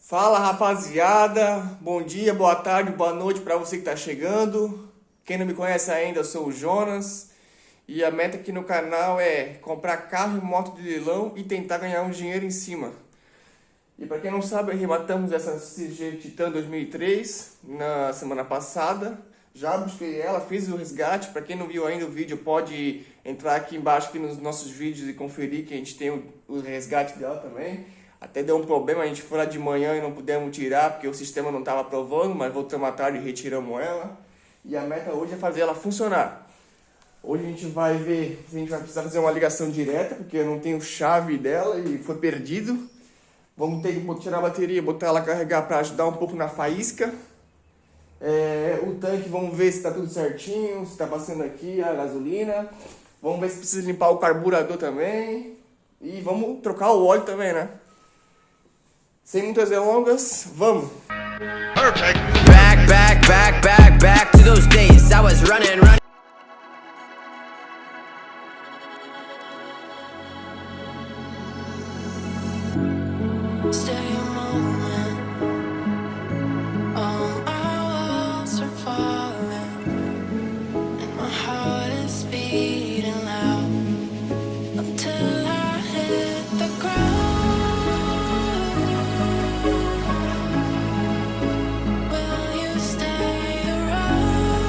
Fala rapaziada, bom dia, boa tarde, boa noite para você que tá chegando. Quem não me conhece ainda, eu sou o Jonas e a meta aqui no canal é comprar carro e moto de leilão e tentar ganhar um dinheiro em cima. E para quem não sabe, arrematamos essa CG Titan 2003 na semana passada. Já busquei ela, fiz o resgate. Para quem não viu ainda o vídeo, pode entrar aqui embaixo aqui nos nossos vídeos e conferir que a gente tem o resgate dela também. Até deu um problema, a gente foi lá de manhã e não pudemos tirar porque o sistema não estava aprovando, mas voltamos à tarde e retiramos ela. E a meta hoje é fazer ela funcionar. Hoje a gente vai ver se a gente vai precisar fazer uma ligação direta, porque eu não tenho chave dela e foi perdido. Vamos ter que tirar a bateria, botar ela a carregar para ajudar um pouco na faísca. O tanque, vamos ver se está tudo certinho, se está passando aqui a gasolina. Vamos ver se precisa limpar o carburador também. E vamos trocar o óleo também, né? Sem muitas delongas, vamos! Perfect. Back to those days I was running. Stay a moment. All my walls are falling, and my heart is beating loud until I hit the ground. Will you stay around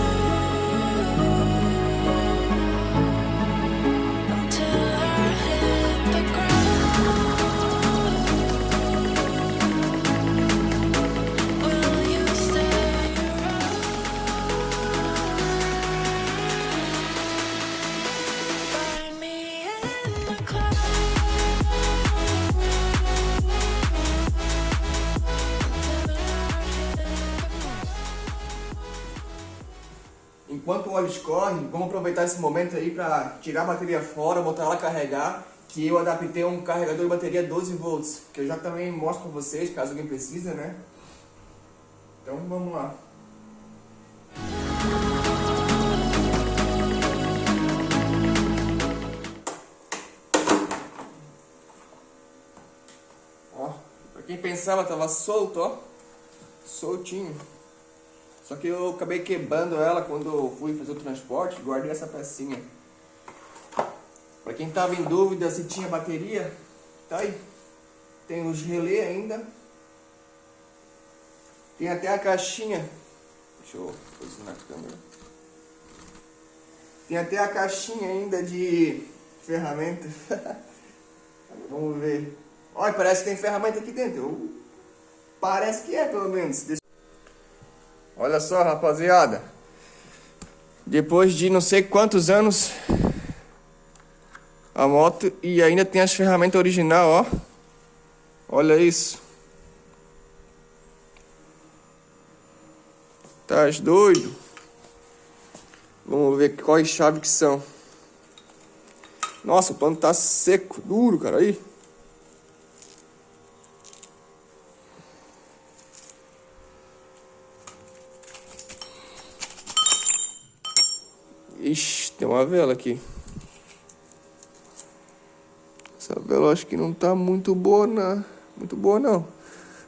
until I hit the ground? Will you stay around? Find me in the Enquanto o óleo escorre, vamos aproveitar esse momento aí para tirar a bateria fora, botar ela carregar, que eu adaptei um carregador de bateria 12 volts, que eu já também mostro para vocês, caso alguém precise, né? Então vamos lá. Ó, pra quem pensava tava solto, ó, soltinho. Só que eu acabei quebrando ela quando eu fui fazer o transporte, guardei essa pecinha. Pra quem tava em dúvida se tinha bateria, tá aí. Tem os relés ainda. Tem até a caixinha. Deixa eu posicionar a câmera. Tem até a caixinha ainda de ferramenta. Vamos ver. Olha, parece que tem ferramenta aqui dentro. Parece que é, pelo menos. Olha só, rapaziada. Depois de não sei quantos anos a moto e ainda tem as ferramentas original, ó. Olha isso. Tá doido? Vamos ver quais chaves que são. Nossa, o pano tá seco, duro, cara, aí. Ixi, tem uma vela aqui. Essa vela eu acho que não tá muito boa, não. Muito boa, não.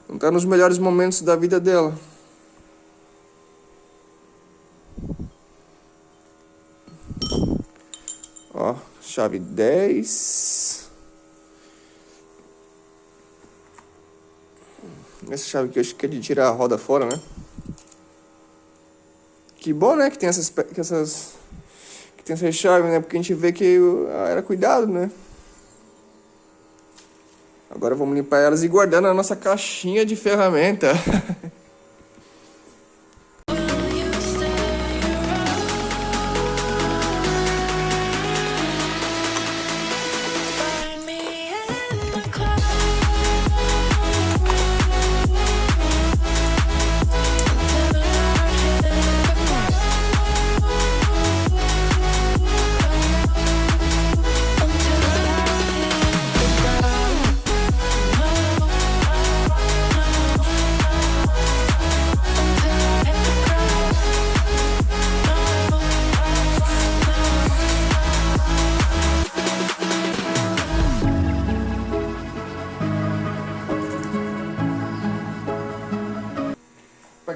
Não tá nos melhores momentos da vida dela. Ó, chave 10. Essa chave aqui eu acho que é de tirar a roda fora, né? Que bom, né, que tem essas chaves, né? Porque a gente vê que era cuidado, né? Agora vamos limpar elas e guardar na nossa caixinha de ferramenta. Find me in the cloud.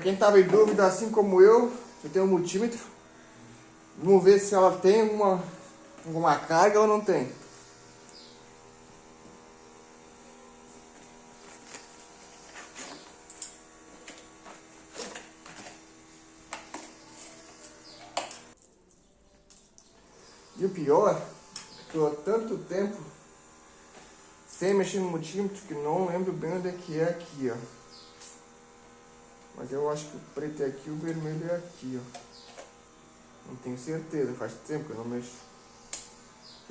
quem tava em dúvida, assim como eu tenho um multímetro. Vamos ver se ela tem alguma carga ou não tem. E o pior é que eu há tanto tempo sem mexer no multímetro que não lembro bem onde é que é aqui, ó. Mas eu acho que o preto é aqui e o vermelho é aqui, ó. Não tenho certeza, faz tempo que eu não mexo.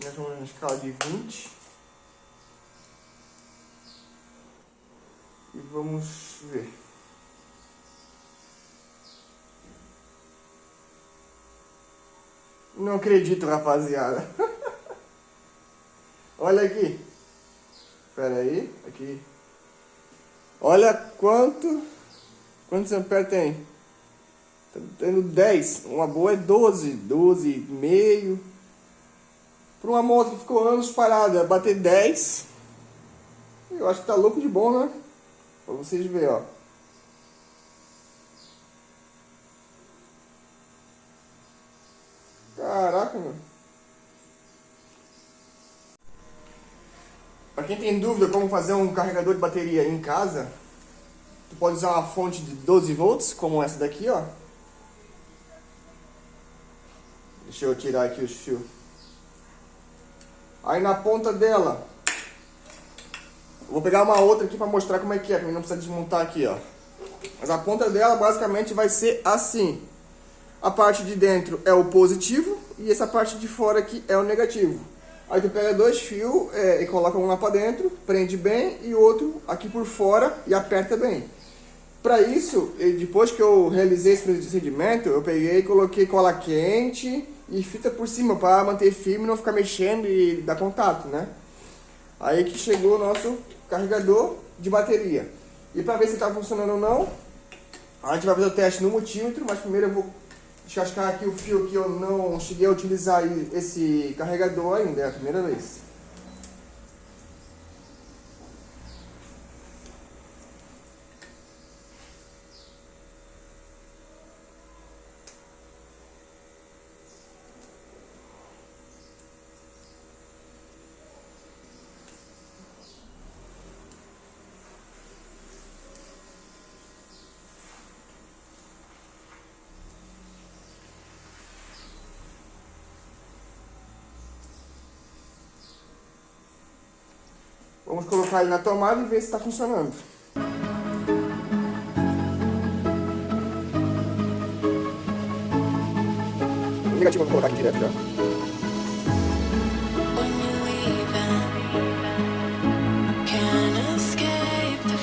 Nós vamos na escala de 20. E vamos ver. Não acredito, rapaziada. Olha aqui. Espera aí, aqui. Olha quantos amperes tem. Tá tendo 10. Uma boa é 12, 12,5. Para uma moto que ficou anos parada, bater 10. Eu acho que tá louco de bom, né? Pra vocês verem, ó. Caraca, meu. Pra quem tem dúvida como fazer um carregador de bateria em casa, tu pode usar uma fonte de 12 volts, como essa daqui, ó. Deixa eu tirar aqui os fios. Aí na ponta dela, eu vou pegar uma outra aqui pra mostrar como é que é, pra mim não precisa desmontar aqui, ó. Mas a ponta dela basicamente vai ser assim. A parte de dentro é o positivo e essa parte de fora aqui é o negativo. Aí tu pega dois fios e coloca um lá pra dentro, prende bem, e outro aqui por fora e aperta bem. Para isso, depois que eu realizei esse procedimento, eu peguei e coloquei cola quente e fita por cima para manter firme e não ficar mexendo e dar contato, né? Aí que chegou o nosso carregador de bateria. E para ver se está funcionando ou não, a gente vai fazer o teste no multímetro, mas primeiro eu vou descascar aqui o fio que eu não cheguei a utilizar esse carregador ainda, é a primeira vez. Vamos colocar ele na tomada e ver se está funcionando. O negativo eu vou colocar aqui direto já.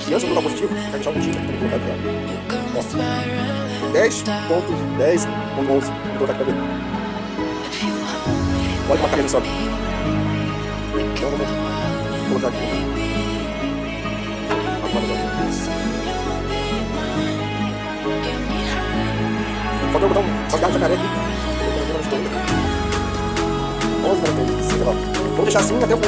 E antes de colocar o positivo, vai deixar o positivo para colocar aqui, ó. 10.10 com 11. Vou colocar aqui pra ver. Pode marcar ele só. Então vamos colocar aqui. Só que eu vou botar umas garras de jacaré aqui. Vou deixar assim até o fim.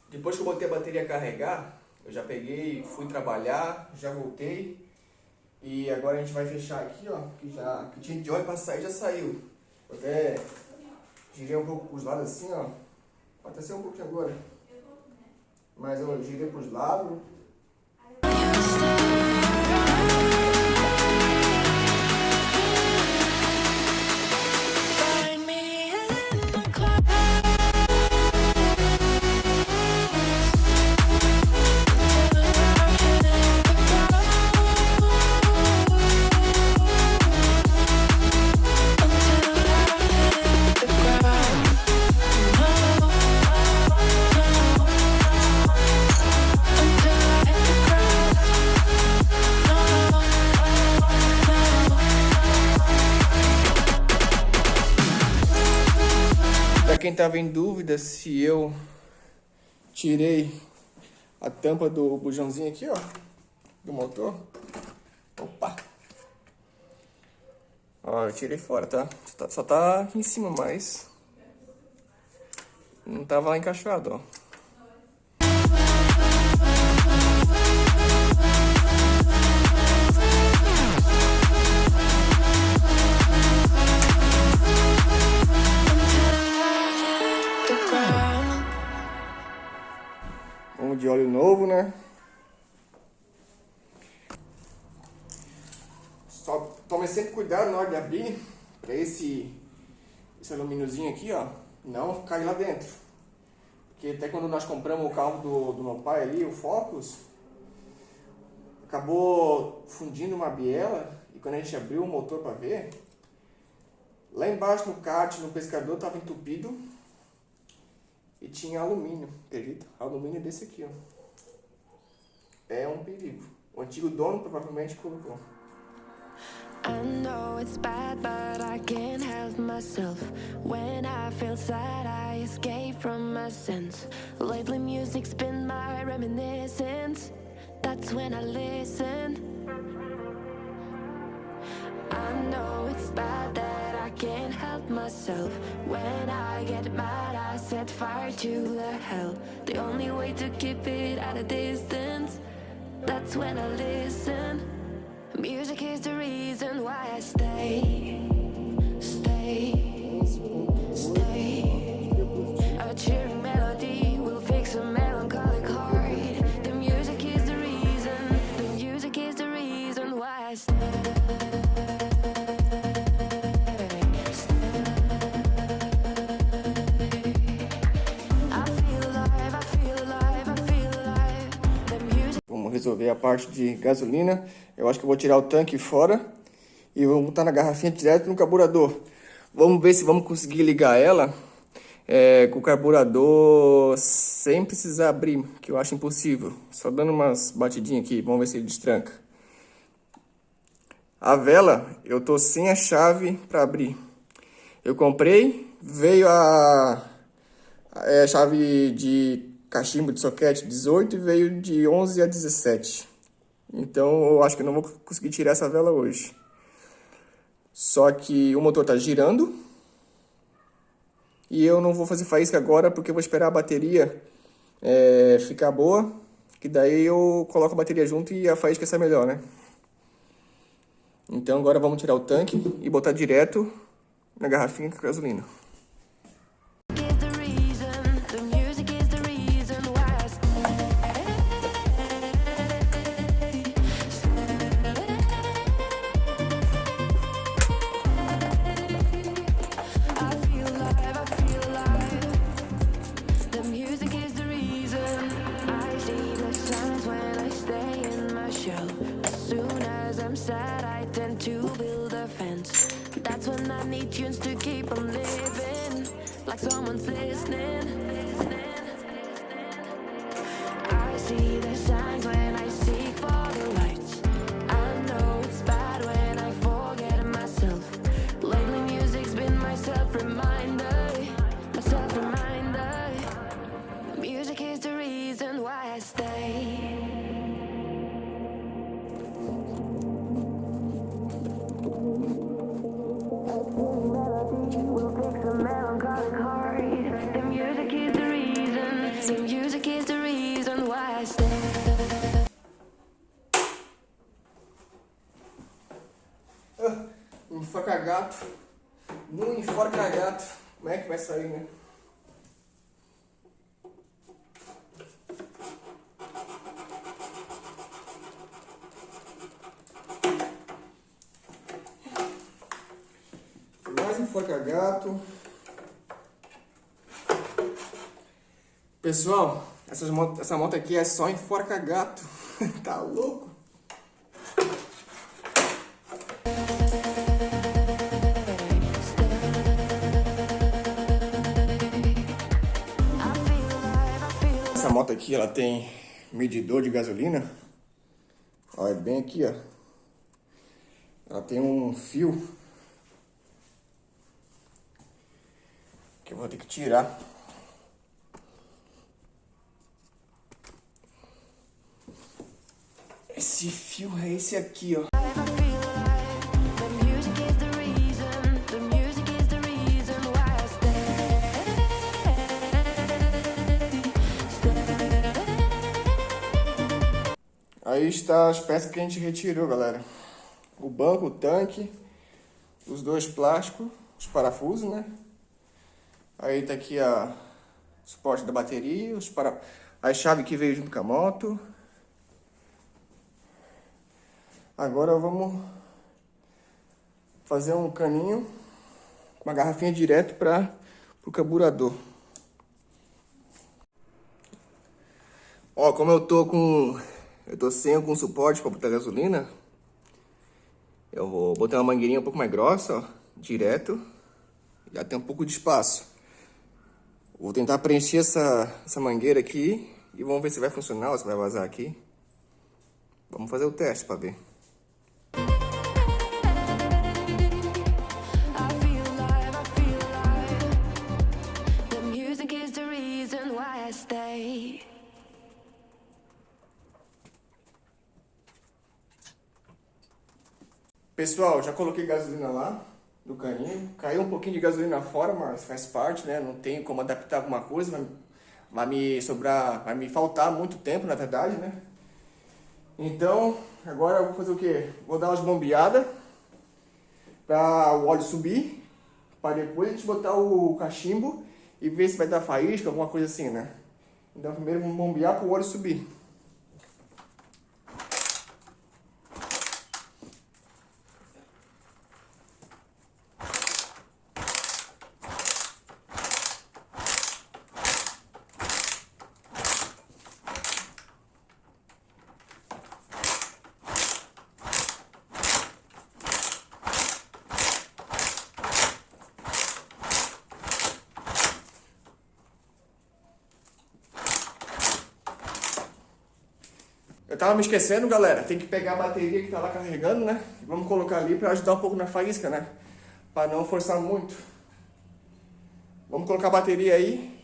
Depois que eu botei a bateria a carregar, eu já peguei, fui trabalhar, já voltei. E agora a gente vai fechar aqui, ó, que tinha de óleo pra sair, já saiu. Eu até girei um pouco pros lados assim, ó. Pode até ser um pouquinho agora. Mas eu girei pros lados. Para quem estava em dúvida se eu tirei a tampa do bujãozinho aqui, ó, do motor. Opa! Ó, eu tirei fora, tá? Só tá aqui em cima, mas não tava lá encaixado, ó. de óleo novo, né? Só tome sempre cuidado na hora de abrir, para esse alumíniozinho aqui, ó, não cair lá dentro. Porque até quando nós compramos o carro do meu pai ali, o Focus, acabou fundindo uma biela, e quando a gente abriu o motor para ver, lá embaixo no kart, no pescador, estava entupido e tinha alumínio, acredita? Alumínio desse aqui, ó. É um perigo. O antigo dono provavelmente colocou. I know it's bad, but I can't help myself. When I feel sad, I escape from my sense. Lately music's been my reminiscence. That's when I listen. I know it's bad that I can't help myself. When I get mad, I set fire to the hell. The only way to keep it at a distance, that's when I listen. Music is the reason why I stay. A cheering melody will fix a melancholic heart. The music is the reason. The music is the reason why I stay. Vamos resolver a parte de gasolina. Eu acho que eu vou tirar o tanque fora e vou botar na garrafinha direto no carburador. Vamos ver se vamos conseguir ligar ela com o carburador sem precisar abrir, que eu acho impossível. Só dando umas batidinhas aqui, vamos ver se ele destranca. A vela, eu tô sem a chave para abrir. Eu comprei, veio a chave de cachimbo de soquete 18 e veio de 11 a 17. Então eu acho que eu não vou conseguir tirar essa vela hoje. Só que o motor tá girando. E eu não vou fazer faísca agora porque eu vou esperar a bateria ficar boa. Que daí eu coloco a bateria junto e a faísca sai melhor, né? Então agora vamos tirar o tanque e botar direto na garrafinha com gasolina. That's when I need tunes to keep on living, like someone's listening. I see the signs when I seek for the lights. I know it's bad when I forget myself. Lately music's been my self-reminder, my self-reminder. Music is the reason why I stay. Enforca gato, não enforca gato, como é que vai sair, né? Mais enforca gato. Pessoal, essa moto aqui é só enforca gato, tá louco? Essa moto aqui, ela tem medidor de gasolina. Ó, é bem aqui, ó. Ela tem um fio que eu vou ter que tirar. Esse fio é esse aqui, ó. Aí está as peças que a gente retirou, galera. O banco, o tanque, os dois plásticos, os parafusos, né? Aí tá aqui o suporte da bateria, a chave que veio junto com a moto. Agora vamos fazer um caninho com uma garrafinha direto para o carburador. Ó, como eu tô sem algum suporte para botar gasolina, eu vou botar uma mangueirinha um pouco mais grossa, ó, direto. Já tem um pouco de espaço. Vou tentar preencher essa mangueira aqui e vamos ver se vai funcionar ou se vai vazar aqui. Vamos fazer o teste para ver. Pessoal, já coloquei gasolina lá no caninho. Caiu um pouquinho de gasolina fora, mas faz parte, né? Não tem como adaptar alguma coisa. Vai me faltar muito tempo, na verdade, né? Então, agora eu vou fazer o quê? Vou dar umas bombeadas para o óleo subir, para depois a gente botar o cachimbo e ver se vai dar faísca, alguma coisa assim, né? Então primeiro vamos bombear para o óleo subir. Eu tava me esquecendo, galera, tem que pegar a bateria que tá lá carregando, né? Vamos colocar ali pra ajudar um pouco na faísca, né? Pra não forçar muito. Vamos colocar a bateria aí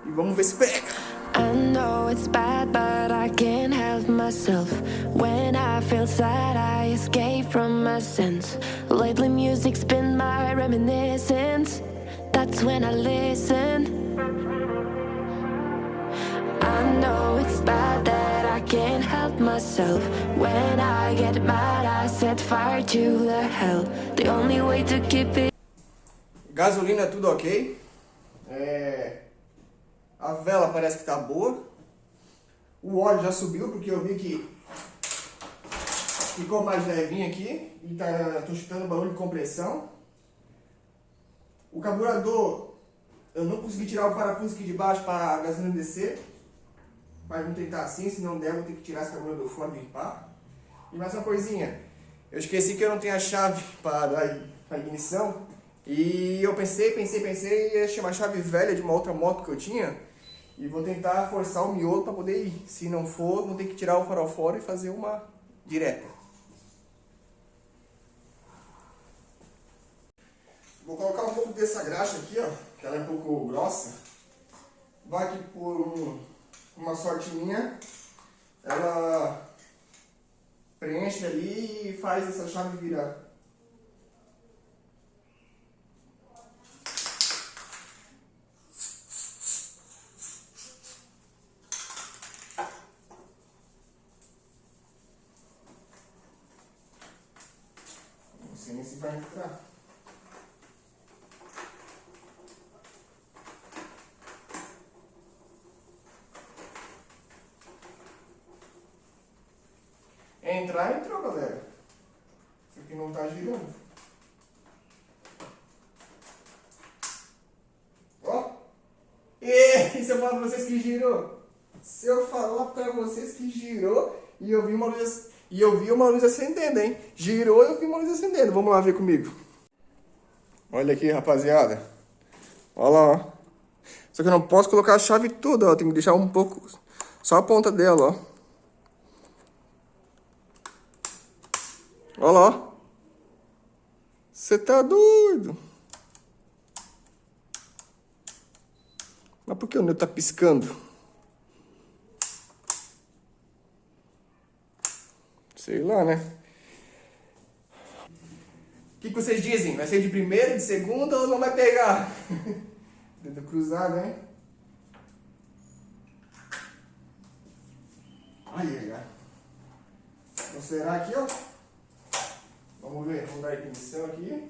e vamos ver se pega. I know it's bad, but I can't help myself. When I feel sad, I escape from my sense. Lately music's been my reminiscence. That's when I listen. I know it's bad that I can't help myself. When I get mad, I set fire to the hell. The only way to keep it. Gasolina tudo ok. A vela parece que tá boa. O óleo já subiu porque eu vi que ficou mais levinho aqui. E tô chutando barulho de compressão. O carburador, eu não consegui tirar o parafuso aqui de baixo para a gasolina descer. Mas vamos tentar assim, se não der, vou ter que tirar esse carburador fora e limpar. E mais uma coisinha, eu esqueci que eu não tenho a chave para a ignição. E eu pensei, e achei uma chave velha de uma outra moto que eu tinha. E vou tentar forçar o miolo para poder ir. Se não for, vou ter que tirar o farol fora e fazer uma direta. Vou colocar um pouco dessa graxa aqui, ó, que ela é um pouco grossa. Vai aqui por uma sorte minha, ela preenche ali e faz essa chave virar. Não sei nem se vai entrar. Entrou, galera. Isso aqui não tá girando. Ó. E se eu falar pra vocês que girou? Se eu falar pra vocês que girou e eu vi uma luz acendendo, hein? Girou e eu vi uma luz acendendo. Vamos lá ver comigo. Olha aqui, rapaziada. Olha lá, ó. Só que eu não posso colocar a chave toda, ó. Tem que deixar um pouco, só a ponta dela, ó. Olha lá. Você tá doido? Mas por que o meu tá piscando? Sei lá, né? O que vocês dizem? Vai ser de primeira, de segunda ou não vai pegar? Dedo cruzado, hein? Ai. Vou será aqui, ó. Vamos ver, vamos dar a ignição aqui.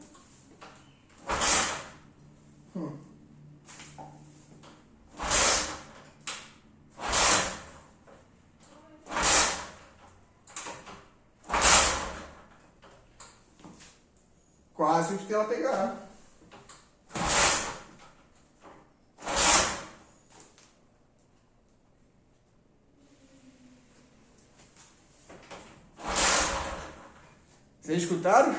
Quase que ela pegar. Vocês escutaram?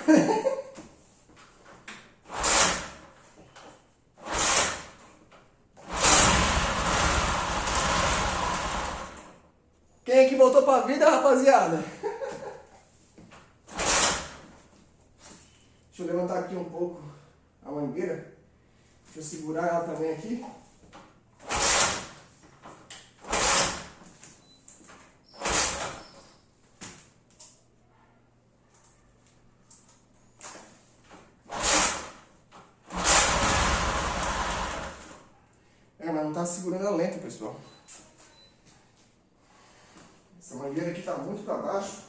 Quem é que voltou pra vida, rapaziada? Deixa eu levantar aqui um pouco a mangueira. Deixa eu segurar ela também aqui. Mas não tá segurando a lenta, pessoal. Essa mangueira aqui tá muito para baixo.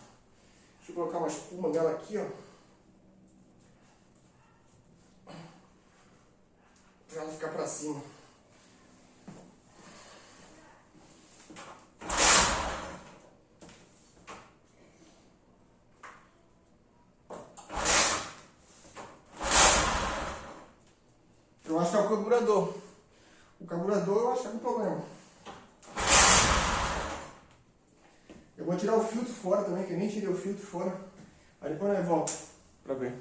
Deixa eu colocar uma espuma nela aqui, ó. Pra ela ficar para cima. Eu acho que é o carburador. O carburador eu acho que é um problema. Eu vou tirar o filtro fora também, que eu nem tirei o filtro fora. Aí depois eu volto pra ver.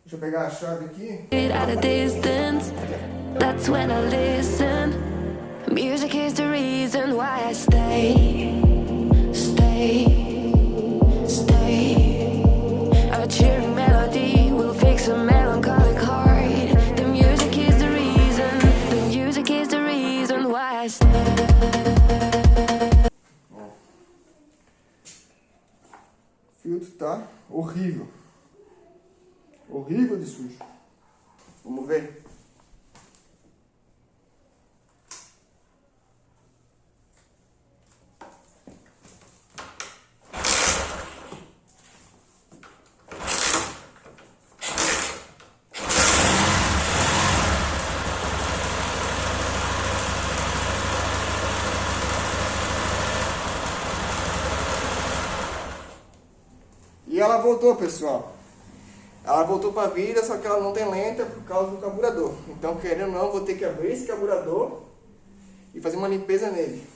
Deixa eu pegar a chave aqui. At a distance, that's when I listen. Music is the reason why I stay. A cheering melody will fix a melancholic heart. The music is the reason. The music is the reason why I stay. O filtro tá horrível. Horrível de sujo. Vamos ver. E ela voltou, pessoal. Ela voltou para a vida, só que ela não tem lenta por causa do carburador. Então, querendo ou não, vou ter que abrir esse carburador e fazer uma limpeza nele.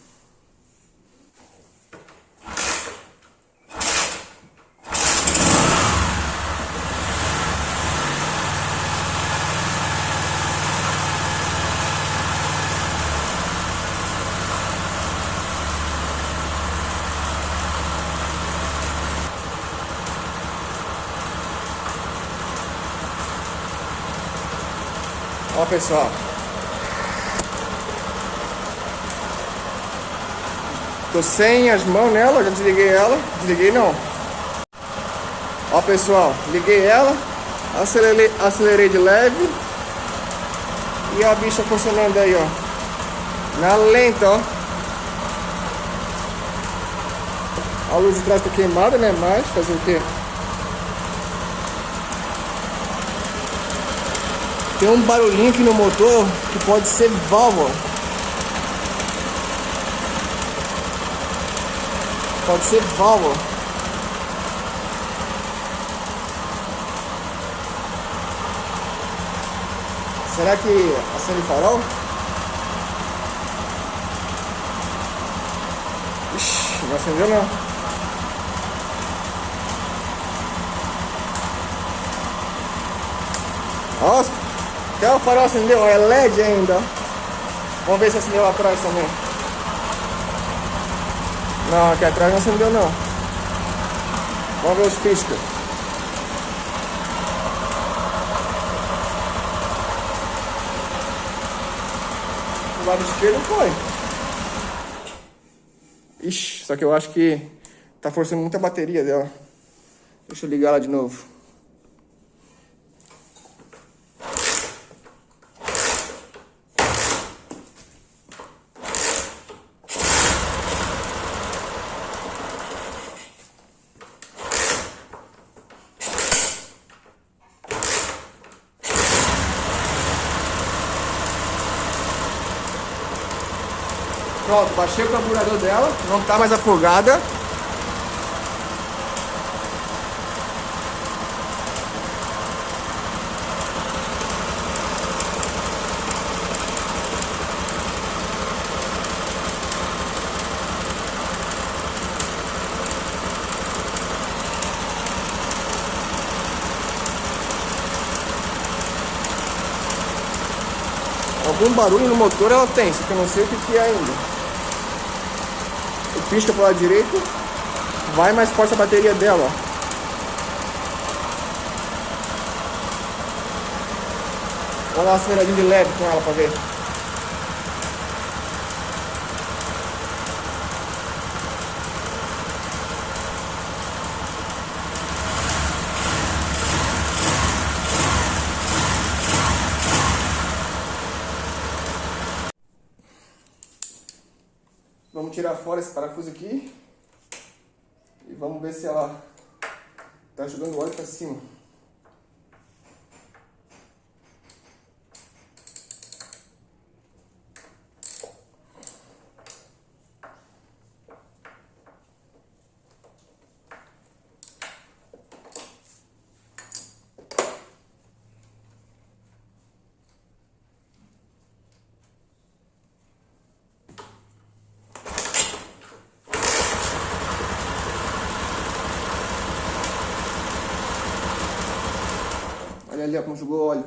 Ó, pessoal, tô sem as mãos nela, já desliguei ela, desliguei não. Ó, pessoal, liguei ela, acelerei de leve e a bicha funcionando aí, ó, na lenta, ó. A luz de trás tá queimada, né, mas fazer o quê? Tem um barulhinho aqui no motor que pode ser válvula. Pode ser válvula. Será que acende o farol? Ixi, não acendeu não. Nossa! Até o farol acendeu, é LED ainda. Vamos ver se acendeu lá atrás também. Não, aqui atrás não acendeu não. Vamos ver os piscas. O lado esquerdo foi. Ixi, só que eu acho que tá forçando muita a bateria dela. Deixa eu ligar ela de novo. Pronto, baixei o carburador dela, não tá mais afogada. algum barulho no motor ela tem, só que eu não sei o que é ainda. O pisca pro lado direito, vai mais forte a bateria dela, ó. Vamos dar uma aceleradinha de leve com ela pra ver. Vamos tirar fora esse parafuso aqui e vamos ver se ela tá jogando óleo para cima. Olha ali, ó, como jogou óleo.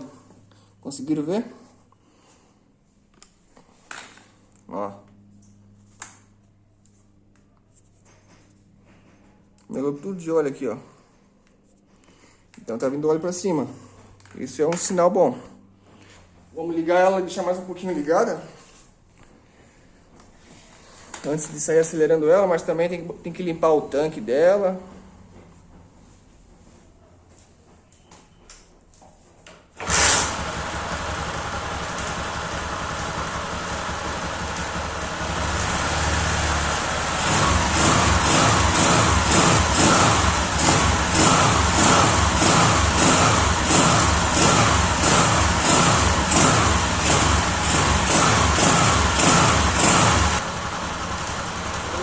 Conseguiram ver? Ó. Melou tudo de óleo aqui, ó. Então tá vindo óleo pra cima. Isso é um sinal bom. Vamos ligar ela, deixar mais um pouquinho ligada. Antes de sair acelerando ela, mas também tem que limpar o tanque dela.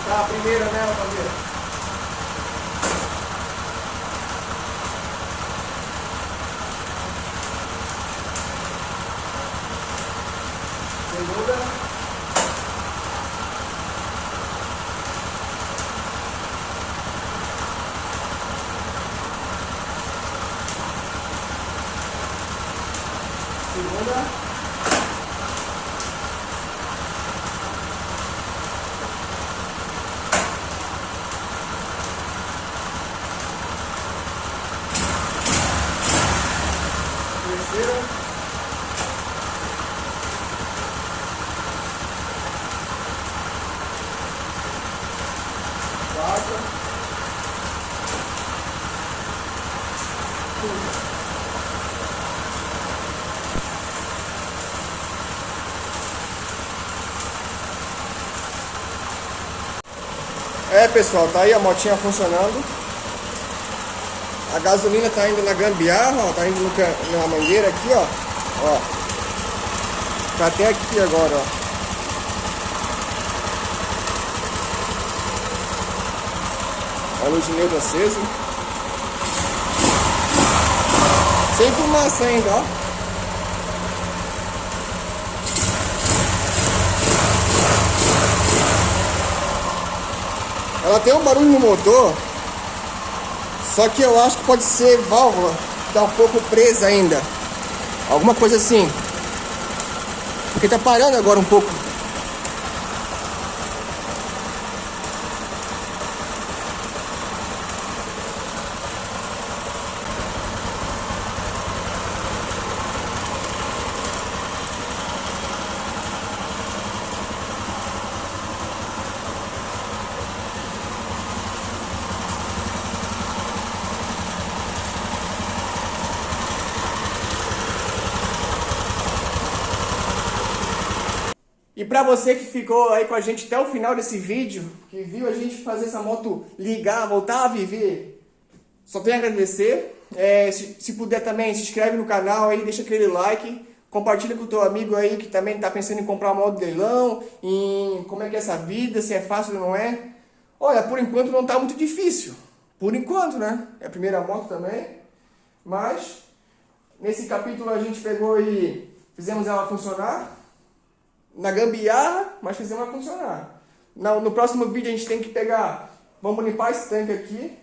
A primeira nela pra ver. Segunda. Segunda. Terceira. Quarta. Quinta. Pessoal, tá aí a motinha funcionando. A gasolina tá indo na gambiarra, ó, tá indo na mangueira aqui, ó. Ó. Tá até aqui agora, ó. A luz de neutro acesa. Sem fumaça ainda, ó. Ela tem um barulho no motor. Só que eu acho que pode ser válvula, que tá um pouco presa ainda. Alguma coisa assim. Porque tá parando agora um pouco. E pra você que ficou aí com a gente até o final desse vídeo, que viu a gente fazer essa moto ligar, voltar a viver, só tenho a agradecer. Se puder também, se inscreve no canal aí, deixa aquele like, compartilha com o teu amigo aí que também tá pensando em comprar uma moto de leilão, em como é que é essa vida, se é fácil ou não é. Olha, por enquanto não tá muito difícil. Por enquanto, né? É a primeira moto também. Mas, nesse capítulo a gente pegou e fizemos ela funcionar. Na gambiarra, mas fizemos ela funcionar. No próximo vídeo a gente tem que pegar, vamos limpar esse tanque aqui,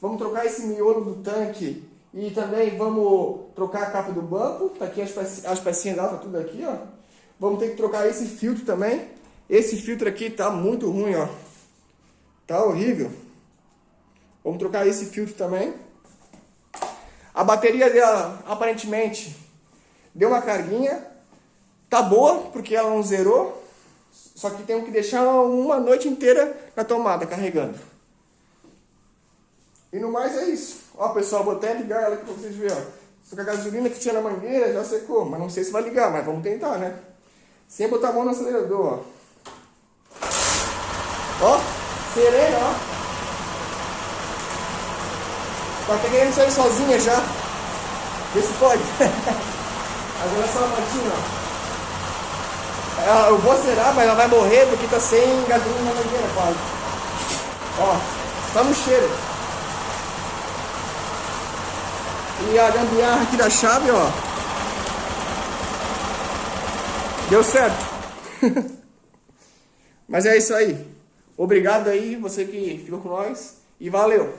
vamos trocar esse miolo do tanque e também vamos trocar a capa do banco, tá aqui as pecinhas dela, tá tudo aqui, ó. Vamos ter que trocar esse filtro também. Esse filtro aqui tá muito ruim, ó. Tá horrível. Vamos trocar esse filtro também. A bateria dela, aparentemente, deu uma carguinha. Tá boa, porque ela não zerou. Só que tenho que deixar uma noite inteira na tomada, carregando. E no mais é isso. Ó, pessoal, vou até ligar ela aqui pra vocês verem, ó. Só que a gasolina que tinha na mangueira já secou. Mas não sei se vai ligar, mas vamos tentar, né? Sem botar a mão no acelerador, ó. Ó, serena, ó. Tá até querendo sair sozinha já. Vê se pode. Agora é só a matinha, ó. Eu vou acelerar, mas ela vai morrer porque tá sem gasolina na mangueira, quase. Ó, tá no cheiro. E a gambiarra aqui da chave, ó. Deu certo. Mas é isso aí. Obrigado aí, você que ficou com nós. E valeu.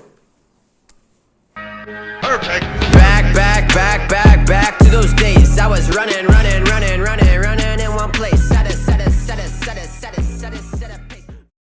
Perfect. Back to those days. I was running in one place. Set it.